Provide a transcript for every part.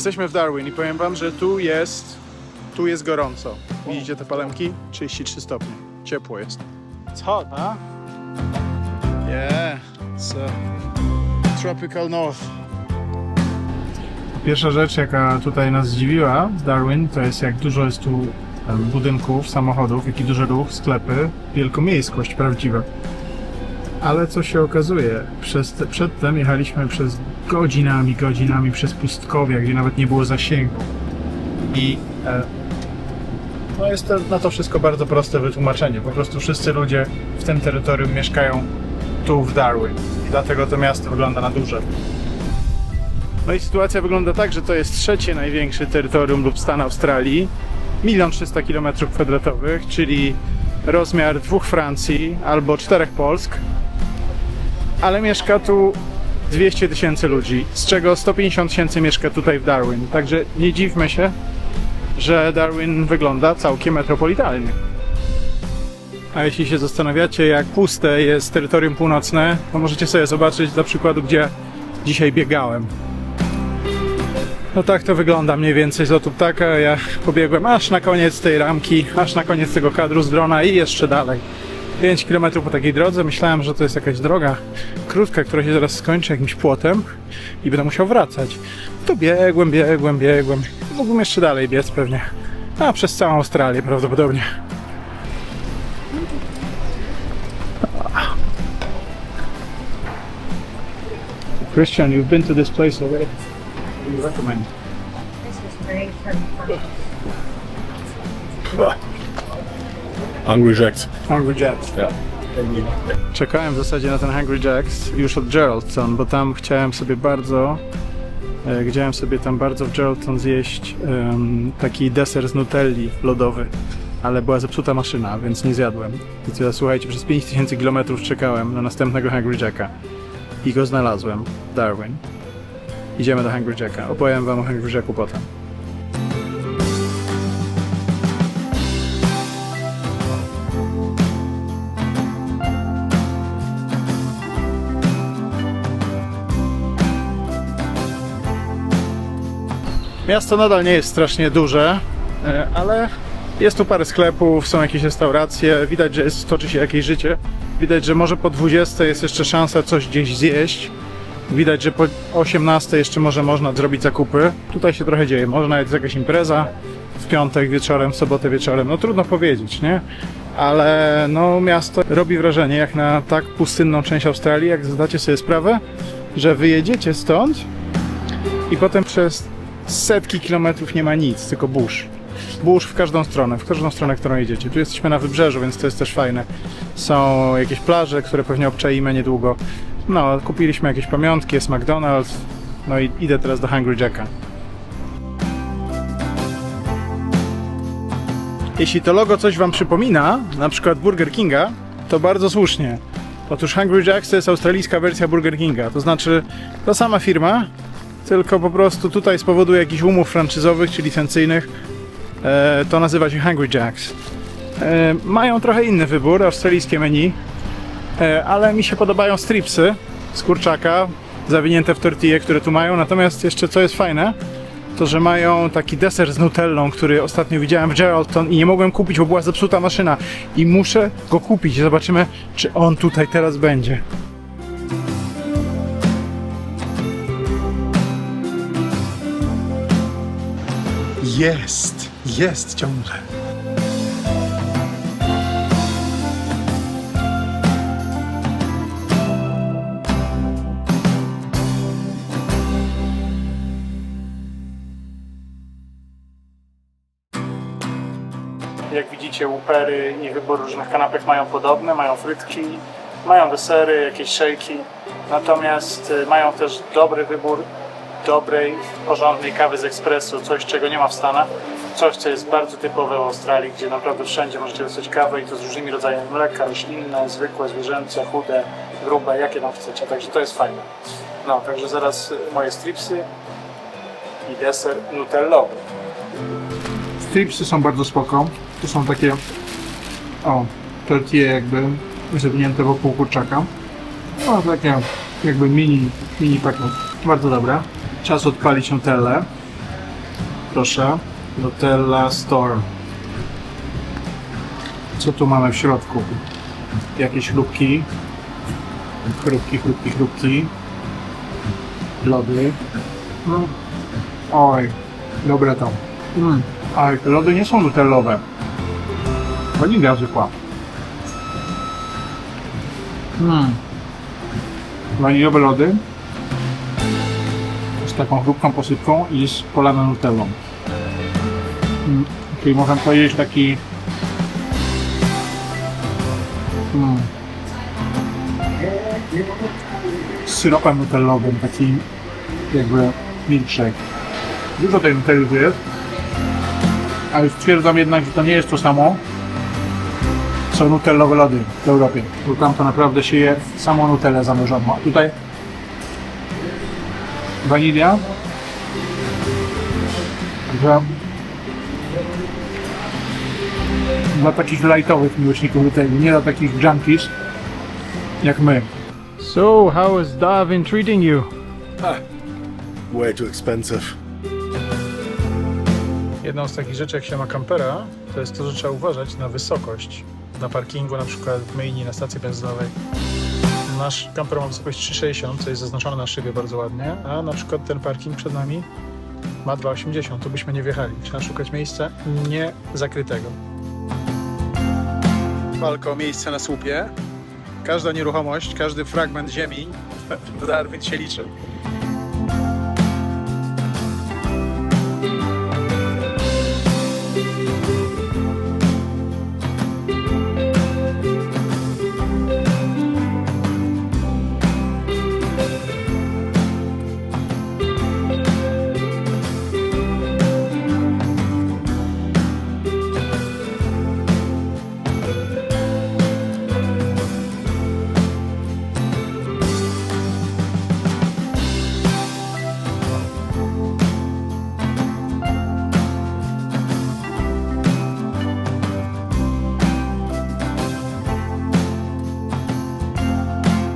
Jesteśmy w Darwin i powiem wam, że tu jest gorąco. Widzicie te palemki? 33 stopnie. Ciepło jest. It's hot, huh? Yeah, it's tropical north. Pierwsza rzecz, jaka tutaj nas zdziwiła w Darwin, to jest jak dużo jest tu budynków, samochodów, jaki duży ruch, sklepy, wielkomiejskość prawdziwa. Ale co się okazuje, przedtem jechaliśmy przez godzinami przez pustkowia, gdzie nawet nie było zasięgu. I no jest na to wszystko bardzo proste wytłumaczenie. Po prostu wszyscy ludzie w tym terytorium mieszkają tu w Darwin. I dlatego to miasto wygląda na duże. No i sytuacja wygląda tak, że to jest trzecie największe terytorium lub stan Australii. 1 300 000 km², czyli rozmiar 2 Francji albo 4 Polsk. Ale mieszka tu 200 000 ludzi, z czego 150 000 mieszka tutaj w Darwin. Także nie dziwmy się, że Darwin wygląda całkiem metropolitalnie. A jeśli się zastanawiacie, jak puste jest terytorium północne, to możecie sobie zobaczyć dla przykładu, gdzie dzisiaj biegałem. No tak to wygląda mniej więcej z lotu ptaka. Ja pobiegłem aż na koniec tej ramki, aż na koniec tego kadru z drona i jeszcze dalej. 5 km po takiej drodze. Myślałem, że to jest jakaś droga krótka, która się zaraz skończy jakimś płotem i będę musiał wracać. To biegłem. Mógłbym jeszcze dalej biec pewnie. A przez całą Australię prawdopodobnie. Christian, you've been to this place already. What do you recommend? This is great for Hungry Jacks. Hungry Jacks. Yeah. Czekałem w zasadzie na ten Hungry Jacks już od Geraldton, bo tam chciałem sobie bardzo w Geraldton zjeść taki deser z nutelli lodowy, ale była zepsuta maszyna, więc nie zjadłem. I teraz słuchajcie, przez 5000 km czekałem na następnego Hungry Jacka i go znalazłem w Darwin. Idziemy do Hungry Jacka. Opowiem wam o Hungry Jacku potem. Miasto nadal nie jest strasznie duże, ale jest tu parę sklepów, są jakieś restauracje, widać, że toczy się jakieś życie. Widać, że może po 20 jest jeszcze szansa coś gdzieś zjeść. Widać, że po 18 jeszcze może można zrobić zakupy. Tutaj się trochę dzieje, może nawet jest jakaś impreza w piątek wieczorem, w sobotę wieczorem. No trudno powiedzieć, nie? Ale no miasto robi wrażenie jak na tak pustynną część Australii, jak zdacie sobie sprawę, że wyjedziecie stąd i potem przez setki kilometrów nie ma nic, tylko burz. Burz w każdą stronę, którą jedziecie. Tu jesteśmy na wybrzeżu, więc to jest też fajne. Są jakieś plaże, które pewnie obczaimy niedługo. No, kupiliśmy jakieś pamiątki, jest McDonald's. No i idę teraz do Hungry Jacka. Jeśli to logo coś wam przypomina, na przykład Burger Kinga, to bardzo słusznie. Otóż Hungry Jacks to jest australijska wersja Burger Kinga. To znaczy, ta sama firma, tylko po prostu tutaj z powodu jakichś umów franczyzowych czy licencyjnych to nazywa się Hungry Jacks. Mają trochę inny wybór, australijskie menu, ale mi się podobają stripsy z kurczaka zawinięte w tortillę, które tu mają. Natomiast jeszcze co jest fajne, to że mają taki deser z nutellą, który ostatnio widziałem w Geraldton i nie mogłem kupić, bo była zepsuta maszyna i muszę go kupić. Zobaczymy, czy on tutaj teraz będzie. Jest ciągle. Jak widzicie, łupery i wybór różnych kanapek mają podobne, mają frytki, mają desery, jakieś szejki, natomiast mają też dobry wybór dobrej, porządnej kawy z ekspresu, coś czego nie ma w Stanach, coś co jest bardzo typowe w Australii, gdzie naprawdę wszędzie możecie dostać kawę i to z różnymi rodzajami mleka, roślinne, zwykłe, zwierzęce, chude, grube, jakie tam chcecie, także to jest fajne. No, także zaraz moje stripsy i deser nutellowy. Stripsy są bardzo spoko, to są takie tortille jakby zawinięte wokół kurczaka. No takie jakby mini pakiet, bardzo dobre. Czas odpalić nutellę. Proszę. Nutella Storm. Co tu mamy w środku? Jakieś chrupki. Chrupki. Lody. Oj, dobre to. Ale te lody nie są nutellowe. Wanilia zwykła. Waniliowe lody z taką chrupką posypką i z polaną nutellą. Czyli można powiedzieć taki z syropem nutellowym, taki jakby milkshake. Dużo tej nutelli tu jest, ale stwierdzam jednak, że to nie jest to samo co nutellowe lody w Europie. Bo tam to naprawdę się je samą nutellę zamierzoną. A tutaj wanilia, że dla takich lightowych miłośników nutelli, nie dla takich junkies jak my. So, how is Darwin treating you? Way too expensive. Jedną z takich rzeczy, jak się ma kampera, to jest to, że trzeba uważać na wysokość. Na parkingu, na przykład w myjni, na stacji benzynowej. Nasz kamper ma wysokość 3,60, co jest zaznaczone na szybie bardzo ładnie, a na przykład ten parking przed nami ma 2,80, to byśmy nie wjechali. Trzeba szukać miejsca nie zakrytego. Walka o miejsce na słupie. Każda nieruchomość, każdy fragment ziemi, Darwin się liczy.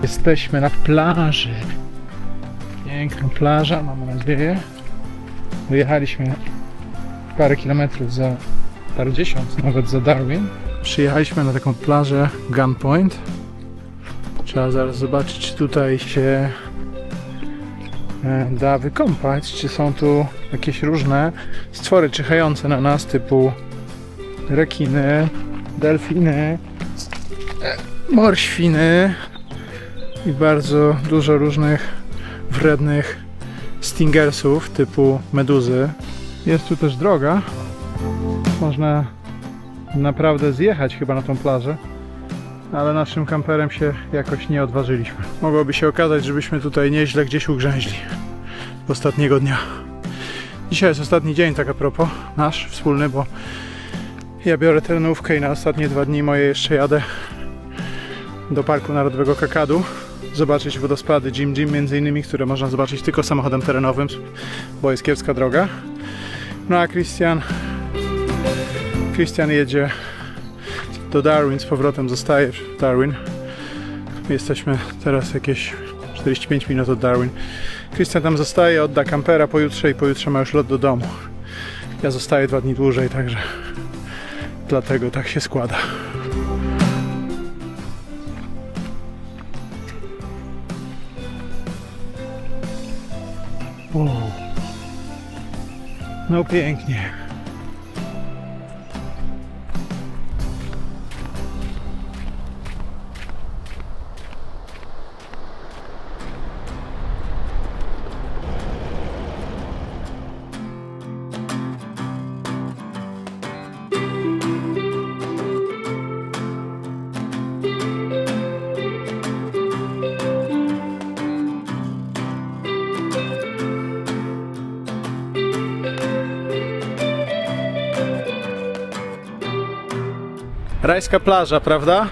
Jesteśmy na plaży. Piękna plaża, mam nadzieję. Wyjechaliśmy parę kilometrów za parędziesiąt nawet za Darwin. Przyjechaliśmy na taką plażę Gunpoint. Trzeba zaraz zobaczyć, czy tutaj się da wykąpać, czy są tu jakieś różne stwory czyhające na nas, typu rekiny, delfiny, morświny i bardzo dużo różnych wrednych stingersów typu meduzy. Jest tu też droga. Można naprawdę zjechać chyba na tą plażę, ale naszym kamperem się jakoś nie odważyliśmy. Mogłoby się okazać, żebyśmy tutaj nieźle gdzieś ugrzęźli ostatniego dnia. Dzisiaj jest ostatni dzień, tak a propos, nasz wspólny, bo ja biorę terenówkę i na ostatnie 2 dni moje jeszcze jadę do Parku Narodowego Kakadu zobaczyć wodospady Jim Jim między innymi, które można zobaczyć tylko samochodem terenowym, bo jest kiepska droga. No a Christian jedzie do Darwin, z powrotem zostaje w Darwin. Jesteśmy teraz jakieś 45 minut od Darwin. Christian tam zostaje, odda kampera pojutrze i pojutrze ma już lot do domu. Ja zostaję 2 dni dłużej, także dlatego tak się składa. No pięknie. Rajska plaża, prawda?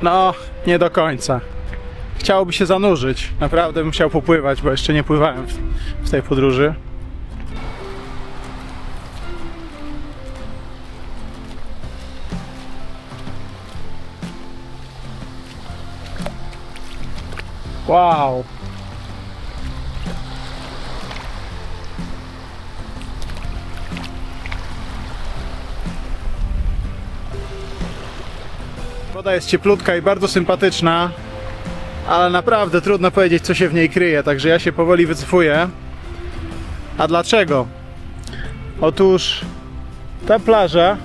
No, nie do końca. Chciałoby się zanurzyć. Naprawdę bym chciał popływać, bo jeszcze nie pływałem w tej podróży. Wow! Woda jest cieplutka i bardzo sympatyczna, ale naprawdę trudno powiedzieć, co się w niej kryje, także ja się powoli wycofuję. A dlaczego? Otóż ta plaża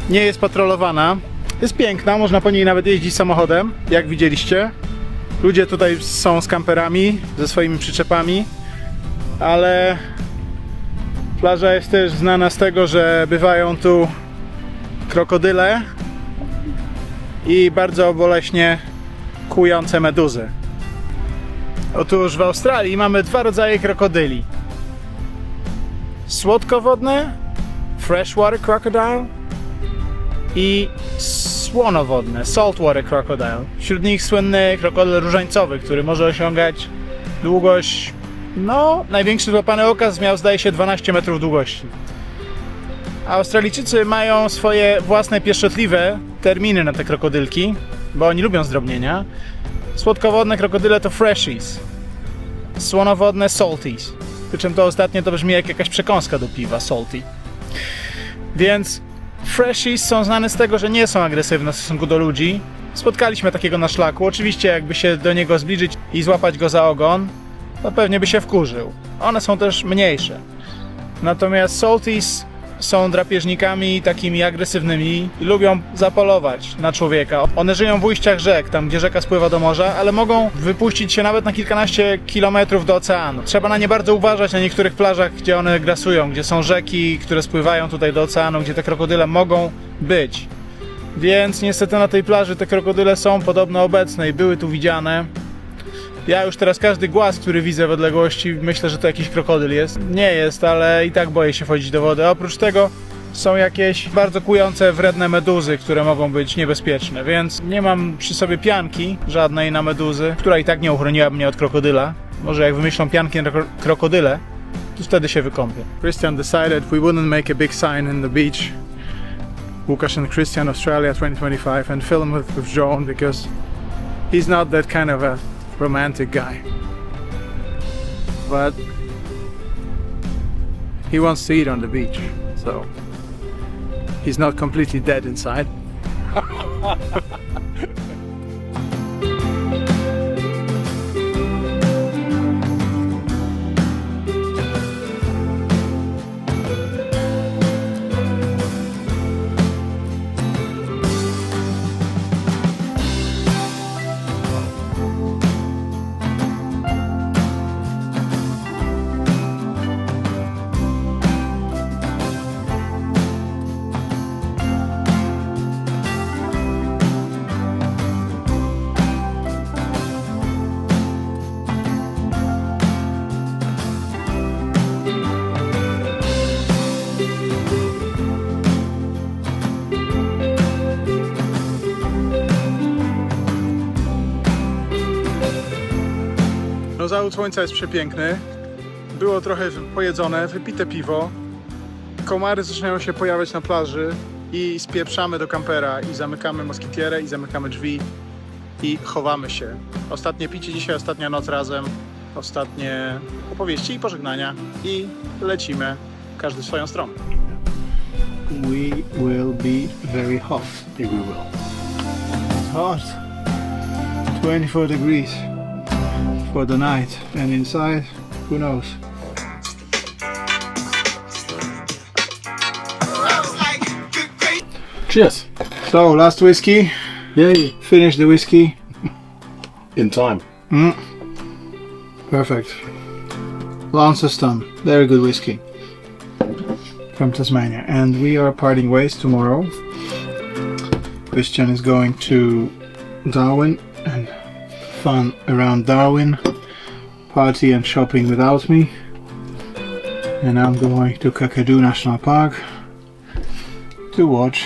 nie jest patrolowana. Jest piękna, można po niej nawet jeździć samochodem, jak widzieliście. Ludzie tutaj są z kamperami, ze swoimi przyczepami, ale plaża jest też znana z tego, że bywają tu krokodyle i bardzo boleśnie kłujące meduzy. Otóż w Australii mamy dwa rodzaje krokodyli. Słodkowodne, freshwater crocodile, i słonowodne, saltwater crocodile. Wśród nich słynny krokodyl różańcowy, który może osiągać długość, no, największy złapany okaz miał, zdaje się, 12 metrów długości. A Australijczycy mają swoje własne pieszczotliwe terminy na te krokodylki, bo oni lubią zdrobnienia. Słodkowodne krokodyle to freshies, słonowodne salties. Przy czym to ostatnie to brzmi jak jakaś przekąska do piwa, salty. Więc freshies są znane z tego, że nie są agresywne w stosunku do ludzi. Spotkaliśmy takiego na szlaku. Oczywiście jakby się do niego zbliżyć i złapać go za ogon, to pewnie by się wkurzył. One są też mniejsze. Natomiast salties są drapieżnikami takimi agresywnymi i lubią zapolować na człowieka. One żyją w ujściach rzek, tam gdzie rzeka spływa do morza, ale mogą wypuścić się nawet na kilkanaście kilometrów do oceanu. Trzeba na nie bardzo uważać na niektórych plażach, gdzie one grasują, gdzie są rzeki, które spływają tutaj do oceanu, gdzie te krokodyle mogą być. Więc niestety na tej plaży te krokodyle są podobno obecne i były tu widziane. Ja już teraz każdy głaz, który widzę w odległości, myślę, że to jakiś krokodyl jest. Nie jest, ale i tak boję się wchodzić do wody. Oprócz tego są jakieś bardzo kłujące, wredne meduzy, które mogą być niebezpieczne, więc nie mam przy sobie pianki żadnej na meduzy, która i tak nie uchroniła mnie od krokodyla. Może jak wymyślą pianki na krokodyle, to wtedy się wykąpię. Christian decided we wouldn't make a big sign in the beach. Łukasz and Christian Australia 2025 and film with Joan because he's not that kind of a romantic guy, but he wants to eat on the beach, so he's not completely dead inside. No, zachód słońca jest przepiękny. Było trochę pojedzone, wypite piwo. Komary zaczynają się pojawiać na plaży i spieprzamy do kampera i zamykamy moskitierę i zamykamy drzwi i chowamy się. Ostatnie picie dzisiaj, ostatnia noc razem, ostatnie opowieści i pożegnania i lecimy każdy w swoją stronę. We will be very hot. Yeah, we will. It's hot. 24 degrees for the night, and inside, who knows? Cheers. So, last whiskey. Yay. Finish the whiskey. In time. Perfect. Launceston, very good whiskey from Tasmania, and we are parting ways tomorrow. Christian is going to Darwin and fun around Darwin, party and shopping without me, and I'm going to Kakadu National Park to watch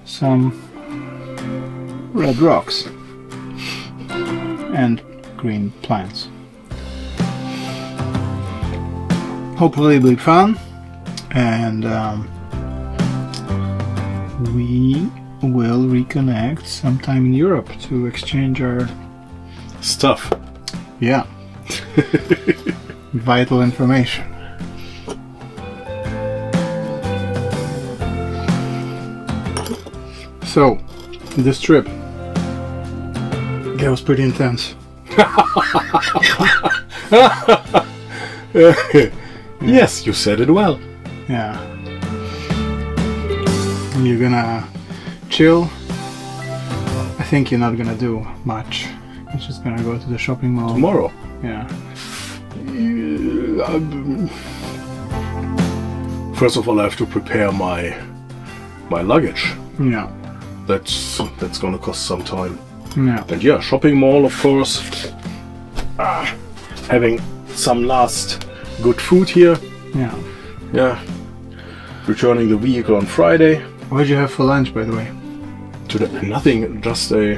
some red rocks and green plants. Hopefully it'll be fun, and we will reconnect sometime in Europe to exchange our Stuff. vital information. So, this trip. That was pretty intense. Yes, you said it well. Yeah. You're gonna chill. I think you're not gonna do much. You're just gonna go to the shopping mall. Tomorrow. Yeah. First of all, I have to prepare my luggage. Yeah. That's gonna cost some time. Yeah. And yeah, shopping mall, of course. Having some last good food here. Yeah. Yeah. Returning the vehicle on Friday. What did you have for lunch, by the way? Today, nothing, just a.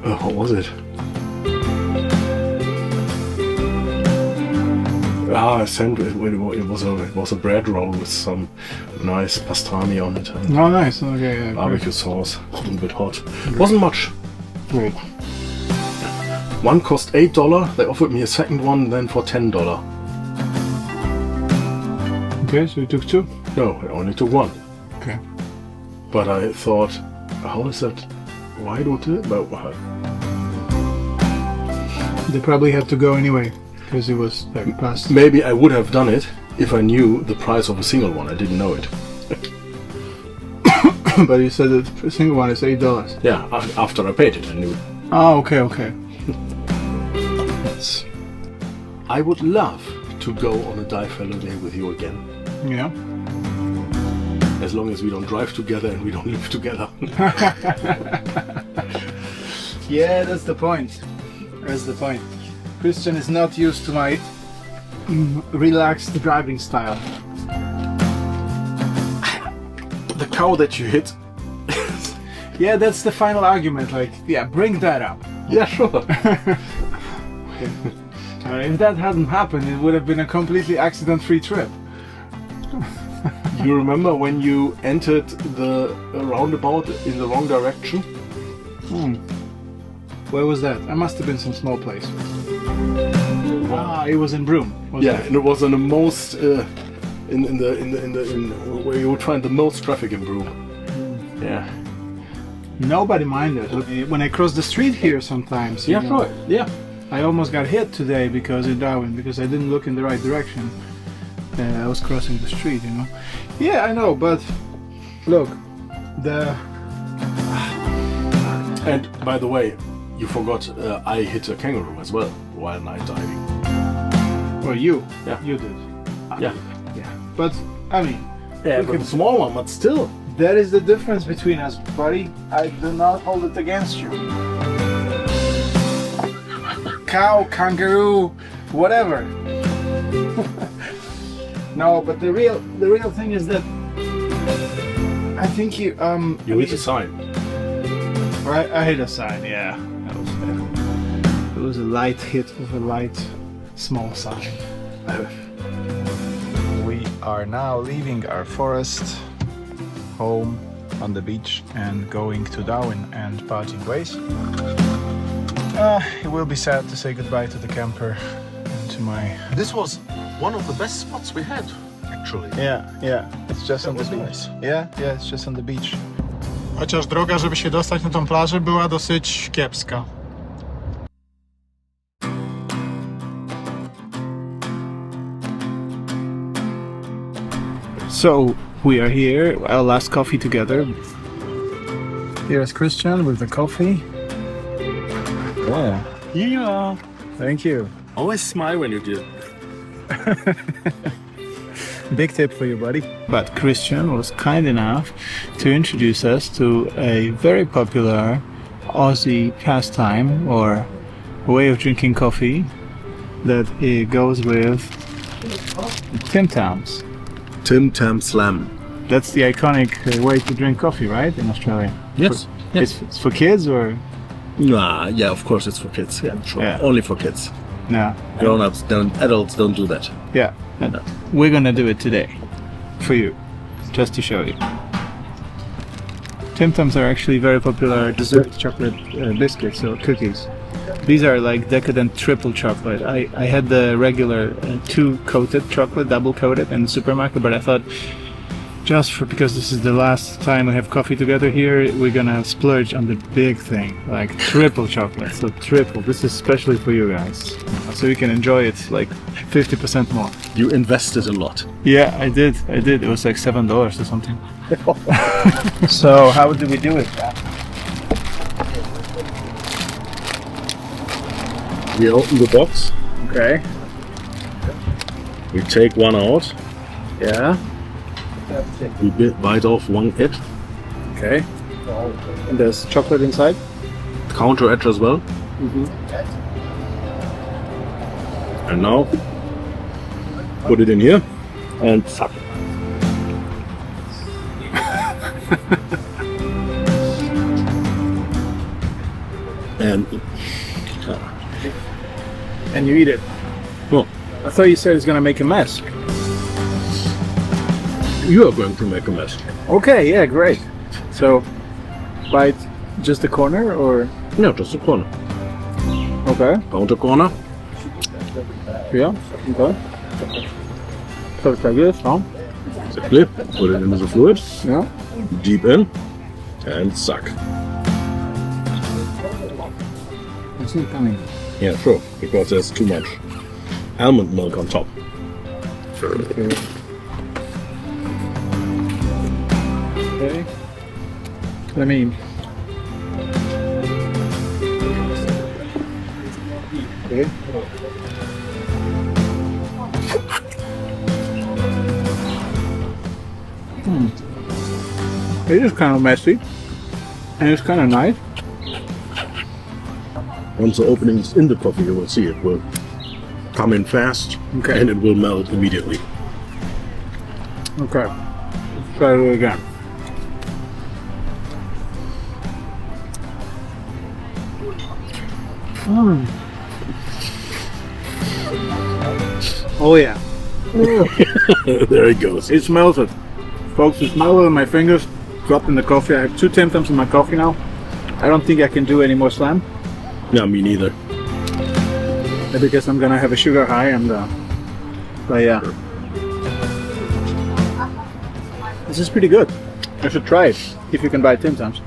What was it? A sandwich. It was a bread roll with some nice pastami on it and Oh, nice. Okay. Yeah, barbecue sauce. A little bit hot. Wasn't much. great. One cost $8. They offered me a second one then for $10. Okay, so you took two? No, I only took one. Okay. But I thought, how is that? Why do it? But They probably had to go anyway, because it was like past. maybe I would have done it if I knew the price of a single one. I didn't know it. But you said that the single one is $8. Yeah, after I paid it, I knew. Oh, okay, okay. That's, I would love to go on a dive holiday with you again. yeah. As long as we don't drive together and we don't live together. Yeah, that's the point. That's the point. Christian is not used to my relaxed driving style. The cow that you hit. Yeah, that's the final argument. Like, yeah, bring that up. Yeah, sure. If that hadn't happened, it would have been a completely accident-free trip. You remember when you entered the roundabout in the wrong direction? Where was that? That must have been some small place. Ah, it was in Broome. Yeah, and it was on the most in where you would find the most traffic in Broome. Yeah. Nobody minded when I cross the street here sometimes. you know. Yeah. I almost got hit today because in Darwin because I didn't look in the right direction. I was crossing the street, you know. Yeah, I know, but look, And by the way, you forgot I hit a kangaroo as well while night diving. well, you Yeah. did. Yeah. Yeah, but I mean, Yeah, we but can- a small one, but still. that is the difference between us, buddy. I do not hold it against you. Cow, kangaroo, whatever. No, but the real thing is that I think you You hit a sign. Right, I hit a sign. Yeah, it was a light hit of a light, small sign. We are now leaving our forest home on the beach and going to Darwin and parting ways. It will be sad to say goodbye to the camper and to my. This was one of the best spots we had, actually. Yeah, it's just on the was beach. nice. Yeah, it's just on the beach. Chociaż droga, żeby się dostać na tą plażę, była dosyć kiepska. So we are here, our last coffee together. Here's Christian with the coffee. Yeah. Yeah. Thank you. Always smile when you do it. Big tip for you, buddy. But Christian was kind enough to introduce us to a very popular Aussie pastime or way of drinking coffee that it goes with Tim Tams. Tim Tam Slam. That's the iconic way to drink coffee, right, in Australia? Yes. It's for kids or Yeah, of course it's for kids. Yeah, sure. Yeah. Only for kids. no? Grown-ups don't, adults don't do that. Yeah, we're gonna do it today for you, just to show you. Tim Tams are actually very popular dessert chocolate biscuits or cookies. These are like decadent triple chocolate. I had the regular two coated chocolate, double coated in the supermarket, but I thought because this is the last time we have coffee together here, we're gonna splurge on the big thing, like triple chocolate. So triple. This is especially for you guys, so you can enjoy it like 50% more. You invested a lot. Yeah, I did. It was like $7 or something. So how do we do it? We open the box. Okay. We take one out. Yeah. We bite off one edge. Okay. And there's chocolate inside. Counter edge as well. And now put it in here and suck. And you eat it. Well, I thought you said it's gonna make a mess. you are going to make a mess. Okay, yeah, great. So, bite just the corner or? No, just a corner. Okay. Counter corner. Yeah. Okay. So it's like this, huh? Exactly. Put it into the fluid. Yeah. Deep in. And suck. It's not coming. Yeah, sure. Because there's too much almond milk on top. Okay. Okay. Let me. Okay. It is kind of messy, and it's kind of nice. Once the opening is in the coffee, you will see it will come in fast. Okay. And it will melt immediately. Okay. Try it again. Oh yeah. There it goes. It smells it. Folks, it smells it on my fingers. Dropped in the coffee. I have 2 Tim Tams in my coffee now. I don't think I can do any more slam. No, me neither. Because I'm gonna have a sugar high and but yeah. This is pretty good. I should try it if you can buy Tim Tams.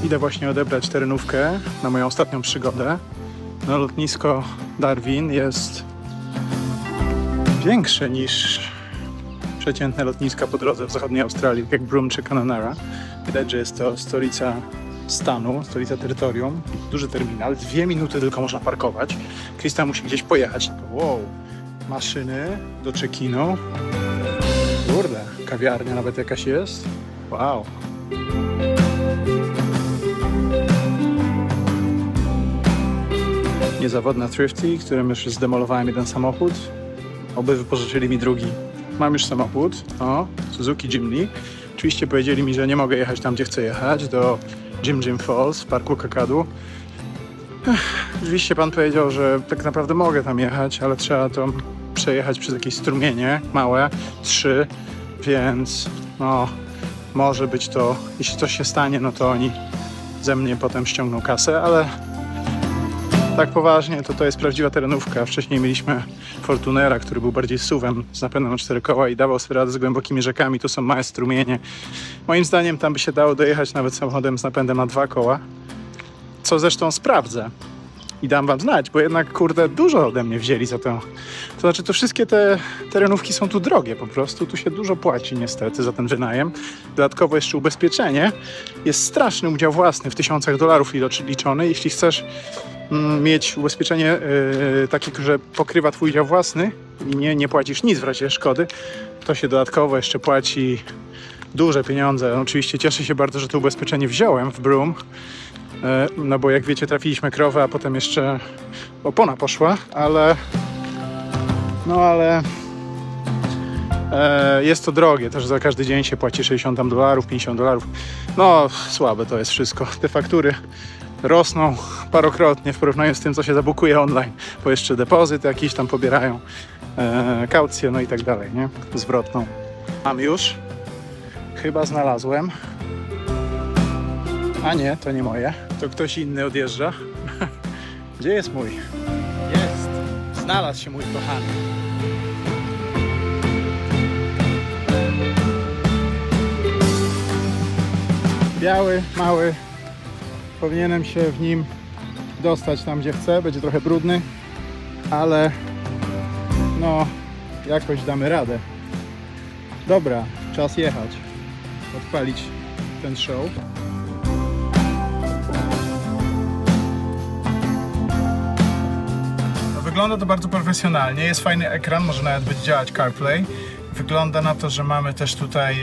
Idę właśnie odebrać terenówkę na moją ostatnią przygodę. No, lotnisko Darwin jest większe niż przeciętne lotniska po drodze w zachodniej Australii, jak Broome czy Kununurra. Widać, że jest to stolica stanu, stolica terytorium, duży terminal, 2 minuty tylko można parkować. Krista musi gdzieś pojechać. Wow, maszyny do check-inu. Kurde, kawiarnia nawet jakaś jest. Wow. Niezawodna Thrifty, którym już zdemolowałem jeden samochód. Oby wypożyczyli mi drugi. Mam już samochód, Suzuki Jimny. Oczywiście powiedzieli mi, że nie mogę jechać tam, gdzie chcę jechać, do Jim Falls w parku Kakadu. Oczywiście pan powiedział, że tak naprawdę mogę tam jechać, ale trzeba to przejechać przez jakieś strumienie małe, 3, więc może być to, jeśli coś się stanie, no to oni ze mnie potem ściągną kasę, ale tak poważnie to jest prawdziwa terenówka. Wcześniej mieliśmy Fortunera, który był bardziej SUV-em z napędem na 4 koła i dawał sobie radę z głębokimi rzekami. Tu są małe strumienie. Moim zdaniem tam by się dało dojechać nawet samochodem z napędem na 2 koła, co zresztą sprawdzę i dam wam znać, bo jednak, kurde, dużo ode mnie wzięli za to. To znaczy, to wszystkie te terenówki są tu drogie po prostu. Tu się dużo płaci niestety za ten wynajem. Dodatkowo jeszcze ubezpieczenie. Jest straszny udział własny w $1000 liczony. Jeśli chcesz mieć ubezpieczenie takie, że pokrywa twój udział własny i nie płacisz nic w razie szkody, to się dodatkowo jeszcze płaci duże pieniądze. Oczywiście cieszę się bardzo, że to ubezpieczenie wziąłem w Broome, no bo jak wiecie, trafiliśmy krowę, a potem jeszcze opona poszła, ale jest to drogie, też za każdy dzień się płaci $60, $50. No słabe to jest wszystko. Te faktury rosną parokrotnie w porównaniu z tym, co się zabukuje online, bo jeszcze depozyt jakiś tam pobierają, kaucję, no i tak dalej, nie? Zwrotną. Mam już. Chyba znalazłem. A nie, to nie moje. To ktoś inny odjeżdża. Gdzie jest mój? Jest. Znalazł się mój kochany. biały, mały. Powinienem się w nim dostać tam, gdzie chcę. Będzie trochę brudny, ale no jakoś damy radę. Dobra, czas jechać. Odpalić ten show. No, wygląda to bardzo profesjonalnie. Jest fajny ekran, może nawet być działać CarPlay. Wygląda na to, że mamy też tutaj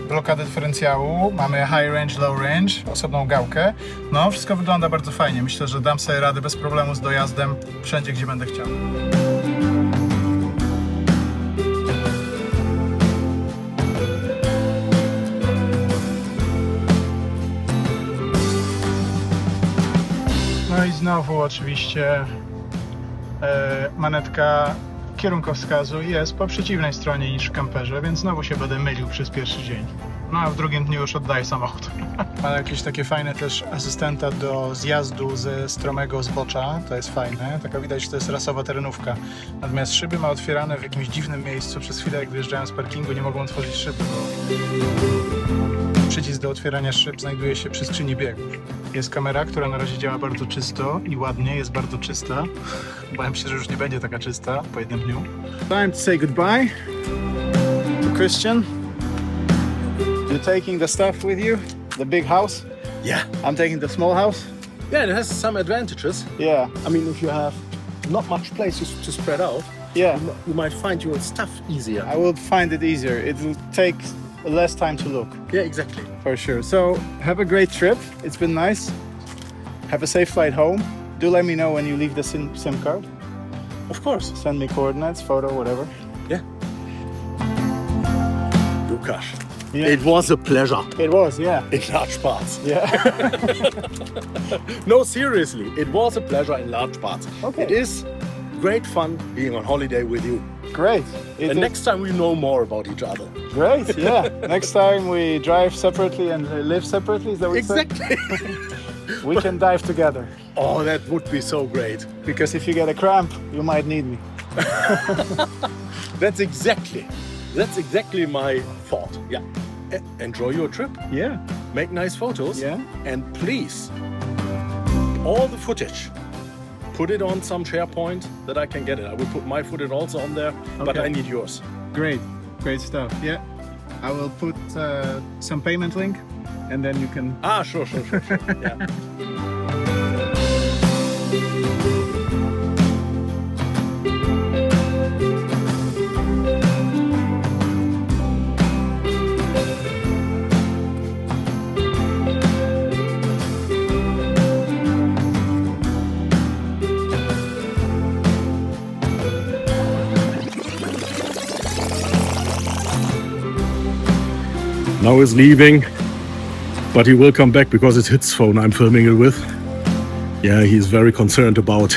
blokadę dyferencjału, mamy high range, low range, osobną gałkę. No, wszystko wygląda bardzo fajnie. Myślę, że dam sobie radę bez problemu z dojazdem wszędzie, gdzie będę chciał. No i znowu oczywiście manetka kierunkowskazu jest po przeciwnej stronie niż w kamperze, więc znowu się będę mylił przez pierwszy dzień. No a w drugim dniu już oddaję samochód. Ma jakieś takie fajne też asystenta do zjazdu ze stromego zbocza, to jest fajne. Taka widać, że to jest rasowa terenówka. Natomiast szyby ma otwierane w jakimś dziwnym miejscu. Przez chwilę jak wyjeżdżałem z parkingu nie mogłem otworzyć szyby, bo przycisk do otwierania szyb znajduje się przy skrzyni biegów. Jest kamera, która na razie działa bardzo czysto i ładnie, jest bardzo czysta. Bałem się, że już nie będzie taka czysta po jednym dniu. Time to say goodbye to Christian. You're taking the stuff with you? The big house? Yeah. I'm taking the small house? Yeah, it has some advantages. Yeah. I mean, if you have not much place to spread out, Yeah. you might find your stuff easier. I will find it easier. It will take less time to look. Yeah, exactly. For sure. So, have a great trip. It's been nice. Have a safe flight home. Do let me know when you leave the SIM card. Of course. Send me coordinates, photo, whatever. Yeah. Lukas, Yeah. it was a pleasure It was, yeah. in large parts. Yeah. No, seriously, it was a pleasure in large parts. Okay. It is great fun being on holiday with you. Great. It And is next time we know more about each other. great, yeah. Next time we drive separately and live separately, is that what you said? Exactly. We can dive together. Oh, that would be so great. Because if you get a cramp, you might need me. That's exactly my thought. Yeah. Enjoy your trip. Yeah. Make nice photos. Yeah. And please, all the footage, put it on some SharePoint that I can get it. I will put my footage also on there, but Okay. I need yours. Great. Great stuff. Yeah. I will put some payment link and then you can... Ah, sure. Yeah. Now he's leaving, but he will come back because it's his phone I'm filming it with. Yeah, he's very concerned about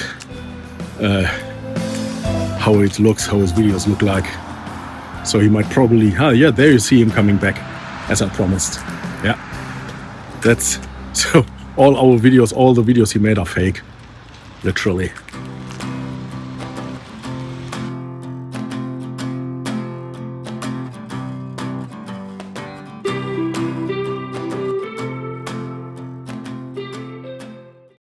how it looks, how his videos look like. So he might probably, yeah, there you see him coming back, as I promised. Yeah, that's, so all our videos, all the videos he made are fake, literally.